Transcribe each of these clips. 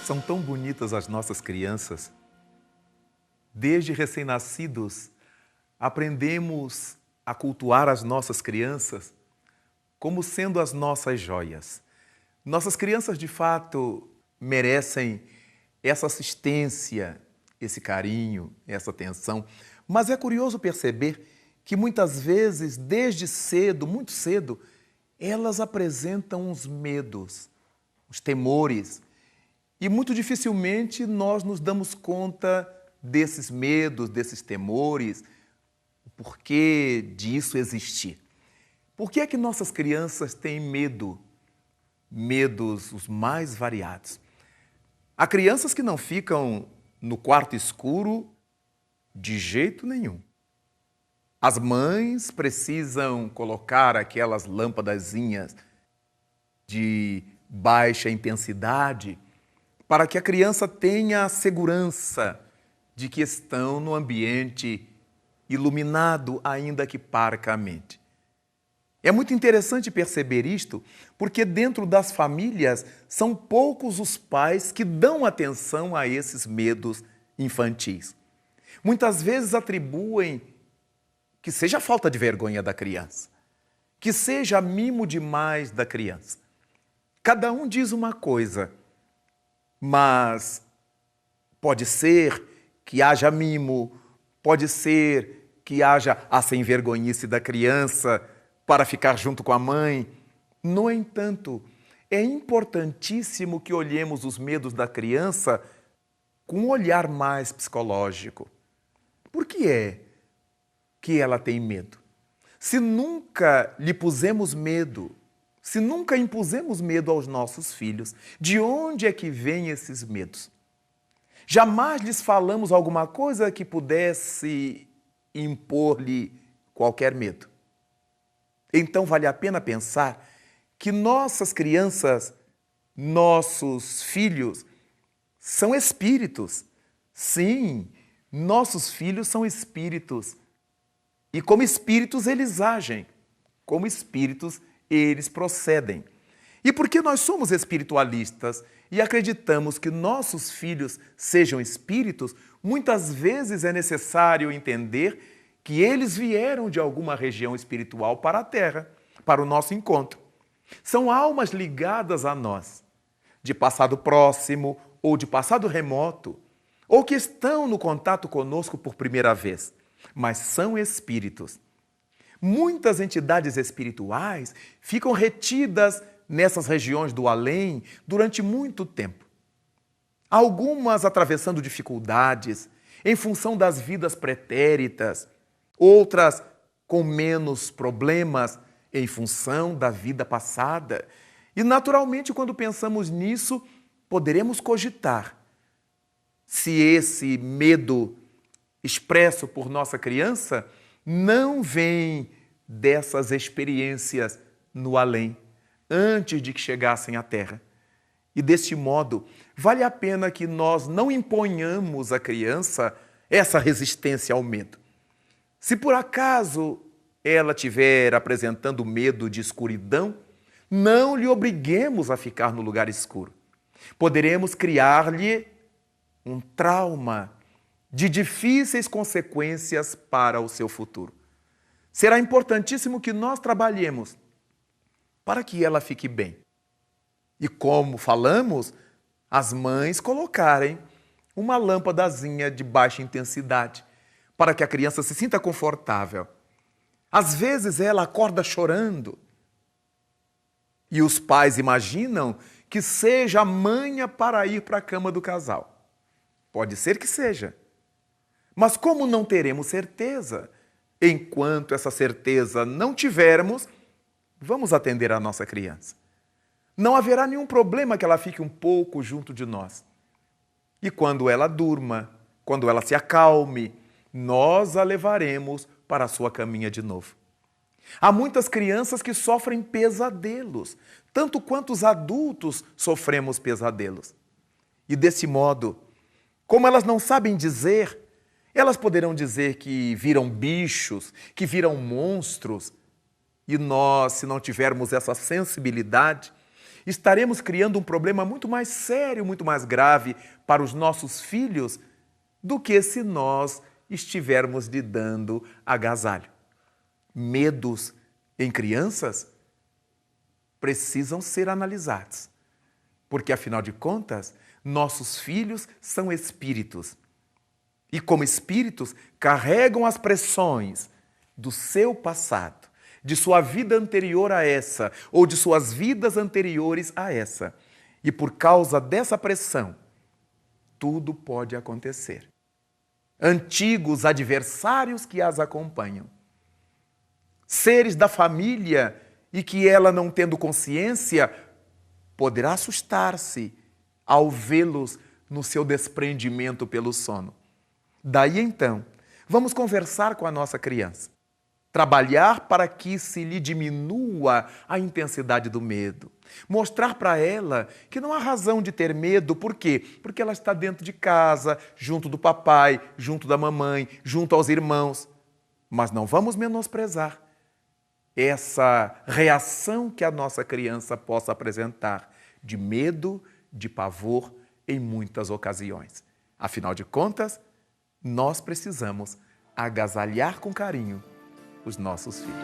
São tão bonitas as nossas crianças. Desde recém-nascidos, aprendemos a cultuar as nossas crianças como sendo as nossas joias. Nossas crianças, de fato, merecem essa assistência, esse carinho, essa atenção. Mas é curioso perceber que muitas vezes, desde cedo, muito cedo, elas apresentam uns medos, os temores. E muito dificilmente nós nos damos conta desses medos, desses temores, o porquê disso existir. Por que é que nossas crianças têm medo? Medos os mais variados. Há crianças que não ficam no quarto escuro de jeito nenhum. As mães precisam colocar aquelas lâmpadazinhas de baixa intensidade para que a criança tenha a segurança de que estão no ambiente iluminado, ainda que parcamente. É muito interessante perceber isto, porque dentro das famílias são poucos os pais que dão atenção a esses medos infantis. Muitas vezes atribuem que seja falta de vergonha da criança, que seja mimo demais da criança. Cada um diz uma coisa, mas pode ser que haja mimo, pode ser que haja a sem-vergonhice da criança para ficar junto com a mãe. No entanto, é importantíssimo que olhemos os medos da criança com um olhar mais psicológico. Por que é que ela tem medo? Se nunca lhe pusemos medo, se nunca impusemos medo aos nossos filhos, de onde é que vêm esses medos? Jamais lhes falamos alguma coisa que pudesse impor-lhe qualquer medo. Então vale a pena pensar que nossas crianças, nossos filhos, são espíritos. Sim, nossos filhos são espíritos. E como espíritos eles agem, como espíritos eles procedem. E porque nós somos espiritualistas e acreditamos que nossos filhos sejam espíritos, muitas vezes é necessário entender que eles vieram de alguma região espiritual para a Terra, para o nosso encontro. São almas ligadas a nós, de passado próximo ou de passado remoto, ou que estão no contato conosco por primeira vez, mas são espíritos. Muitas entidades espirituais ficam retidas nessas regiões do além durante muito tempo. Algumas atravessando dificuldades em função das vidas pretéritas, outras com menos problemas em função da vida passada. E, naturalmente, quando pensamos nisso, poderemos cogitar se esse medo expresso por nossa criança não vem dessas experiências no além, antes de que chegassem à Terra. E, deste modo, vale a pena que nós não imponhamos à criança essa resistência ao medo. Se por acaso ela estiver apresentando medo de escuridão, não lhe obriguemos a ficar no lugar escuro. Poderemos criar-lhe um trauma de difíceis consequências para o seu futuro. Será importantíssimo que nós trabalhemos para que ela fique bem. E como falamos, as mães colocarem uma lâmpadazinha de baixa intensidade para que a criança se sinta confortável. Às vezes ela acorda chorando e os pais imaginam que seja a manha para ir para a cama do casal. Pode ser que seja. Mas como não teremos certeza, enquanto essa certeza não tivermos, vamos atender a nossa criança. Não haverá nenhum problema que ela fique um pouco junto de nós. E quando ela durma, quando ela se acalme, nós a levaremos para a sua caminha de novo. Há muitas crianças que sofrem pesadelos, tanto quanto os adultos sofremos pesadelos. E desse modo, como elas não sabem dizer, elas poderão dizer que viram bichos, que viram monstros. E nós, se não tivermos essa sensibilidade, estaremos criando um problema muito mais sério, muito mais grave para os nossos filhos do que se nós estivermos lhe dando agasalho. Medos em crianças precisam ser analisados, porque, afinal de contas, nossos filhos são espíritos e, como espíritos, carregam as pressões do seu passado, de sua vida anterior a essa, ou de suas vidas anteriores a essa. E por causa dessa pressão, tudo pode acontecer. Antigos adversários que as acompanham, seres da família e que ela, não tendo consciência, poderá assustar-se ao vê-los no seu desprendimento pelo sono. Daí então, vamos conversar com a nossa criança. Trabalhar para que se lhe diminua a intensidade do medo. Mostrar para ela que não há razão de ter medo. Por quê? Porque ela está dentro de casa, junto do papai, junto da mamãe, junto aos irmãos. Mas não vamos menosprezar essa reação que a nossa criança possa apresentar de medo, de pavor, em muitas ocasiões. Afinal de contas, nós precisamos agasalhar com carinho os nossos filhos.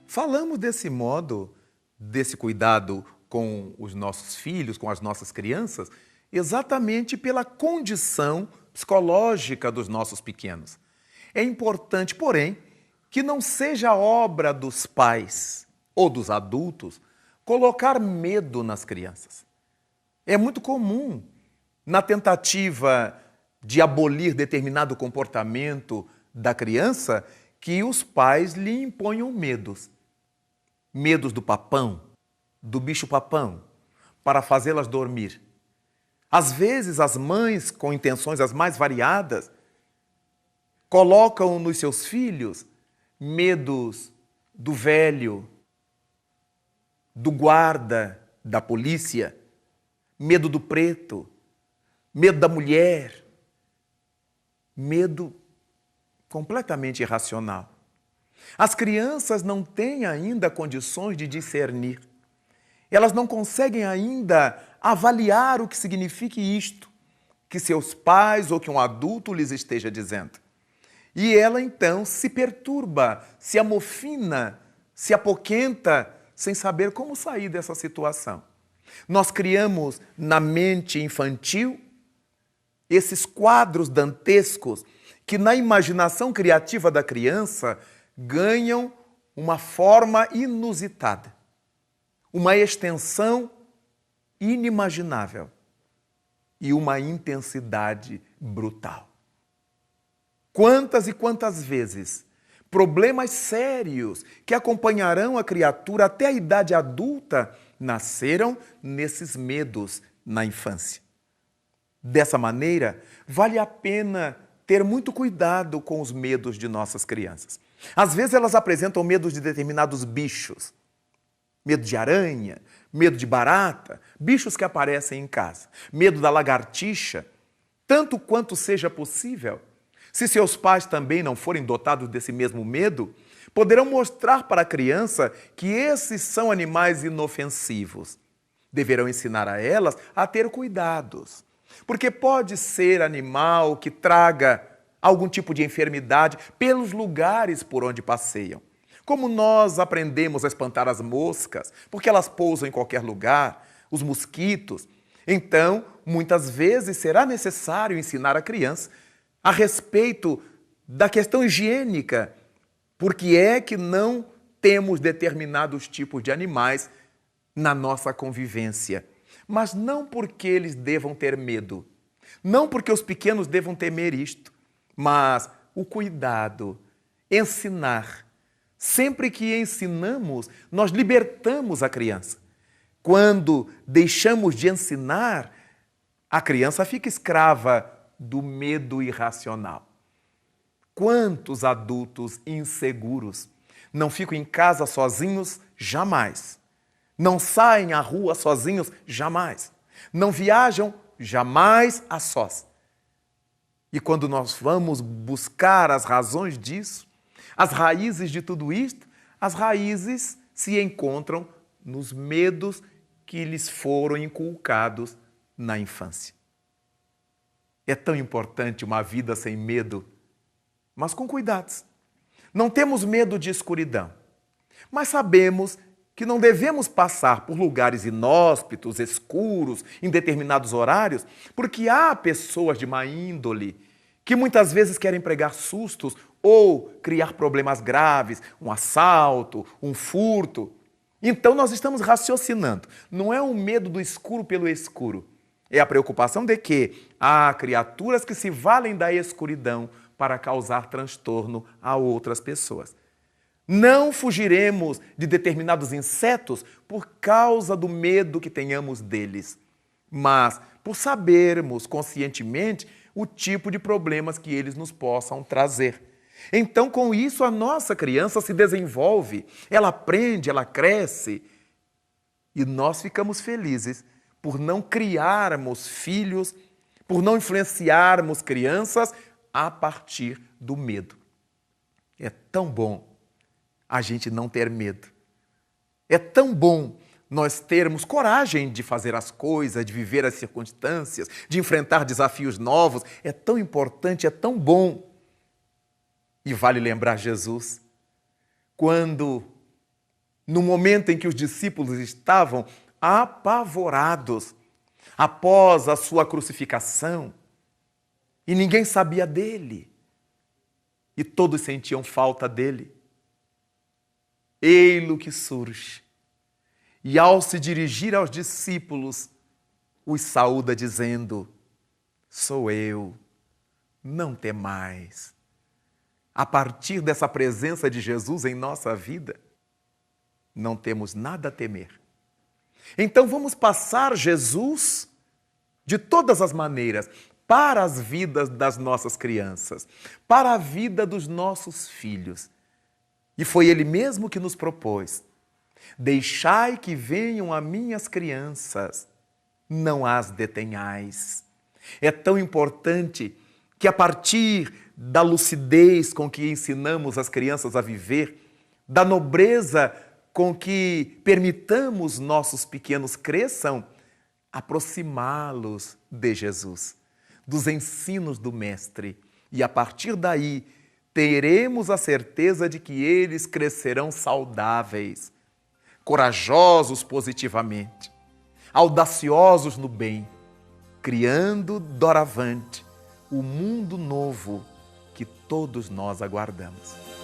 Falamos desse modo, desse cuidado com os nossos filhos, com as nossas crianças, exatamente pela condição psicológica dos nossos pequenos. É importante, porém, que não seja obra dos pais ou dos adultos colocar medo nas crianças. É muito comum, na tentativa de abolir determinado comportamento da criança, que os pais lhe imponham medos. Medos do papão, do bicho-papão, para fazê-las dormir. Às vezes, as mães, com intenções as mais variadas, colocam nos seus filhos medos do velho, do guarda, da polícia, medo do preto, medo da mulher, medo completamente irracional. As crianças não têm ainda condições de discernir. Elas não conseguem ainda avaliar o que signifique isto, que seus pais ou que um adulto lhes esteja dizendo. E ela, então, se perturba, se amofina, se apoquenta, sem saber como sair dessa situação. Nós criamos na mente infantil esses quadros dantescos que, na imaginação criativa da criança, ganham uma forma inusitada, uma extensão inimaginável e uma intensidade brutal. Quantas e quantas vezes problemas sérios que acompanharão a criatura até a idade adulta nasceram nesses medos na infância. Dessa maneira, vale a pena ter muito cuidado com os medos de nossas crianças. Às vezes elas apresentam medos de determinados bichos. Medo de aranha, medo de barata, bichos que aparecem em casa. Medo da lagartixa, tanto quanto seja possível. Se seus pais também não forem dotados desse mesmo medo, poderão mostrar para a criança que esses são animais inofensivos. Deverão ensinar a elas a ter cuidados, porque pode ser animal que traga algum tipo de enfermidade pelos lugares por onde passeiam. Como nós aprendemos a espantar as moscas, porque elas pousam em qualquer lugar, os mosquitos. Então, muitas vezes será necessário ensinar a criança a respeito da questão higiênica, porque é que não temos determinados tipos de animais na nossa convivência. Mas não porque eles devam ter medo, não porque os pequenos devam temer isto, mas o cuidado, ensinar. Sempre que ensinamos, nós libertamos a criança. Quando deixamos de ensinar, a criança fica escrava do medo irracional. Quantos adultos inseguros não ficam em casa sozinhos? Jamais. Não saem à rua sozinhos? Jamais. Não viajam jamais a sós. E quando nós vamos buscar as razões disso, as raízes de tudo isto, as raízes se encontram nos medos que lhes foram inculcados na infância. É tão importante uma vida sem medo, mas com cuidados. Não temos medo de escuridão, mas sabemos que não devemos passar por lugares inóspitos, escuros, em determinados horários, porque há pessoas de má índole que muitas vezes querem pregar sustos ou criar problemas graves, um assalto, um furto. Então nós estamos raciocinando. Não é um medo do escuro pelo escuro. É a preocupação de que há criaturas que se valem da escuridão para causar transtorno a outras pessoas. Não fugiremos de determinados insetos por causa do medo que tenhamos deles, mas por sabermos conscientemente o tipo de problemas que eles nos possam trazer. Então, com isso, a nossa criança se desenvolve, ela aprende, ela cresce e nós ficamos felizes por não criarmos filhos, por não influenciarmos crianças a partir do medo. É tão bom a gente não ter medo. É tão bom nós termos coragem de fazer as coisas, de viver as circunstâncias, de enfrentar desafios novos. É tão importante, é tão bom. E vale lembrar Jesus, quando, no momento em que os discípulos estavam apavorados, após a sua crucificação, e ninguém sabia dele, e todos sentiam falta dele, ei-lo que surge, e ao se dirigir aos discípulos, os saúda dizendo: sou eu, não temais. A partir dessa presença de Jesus em nossa vida, não temos nada a temer. Então vamos passar Jesus, de todas as maneiras, para as vidas das nossas crianças, para a vida dos nossos filhos. E foi Ele mesmo que nos propôs: deixai que venham a minhas crianças, não as detenhais. É tão importante que a partir da lucidez com que ensinamos as crianças a viver, da nobreza com que permitamos nossos pequenos cresçam, aproximá-los de Jesus, dos ensinos do Mestre. E a partir daí, teremos a certeza de que eles crescerão saudáveis, corajosos positivamente, audaciosos no bem, criando doravante o mundo novo que todos nós aguardamos.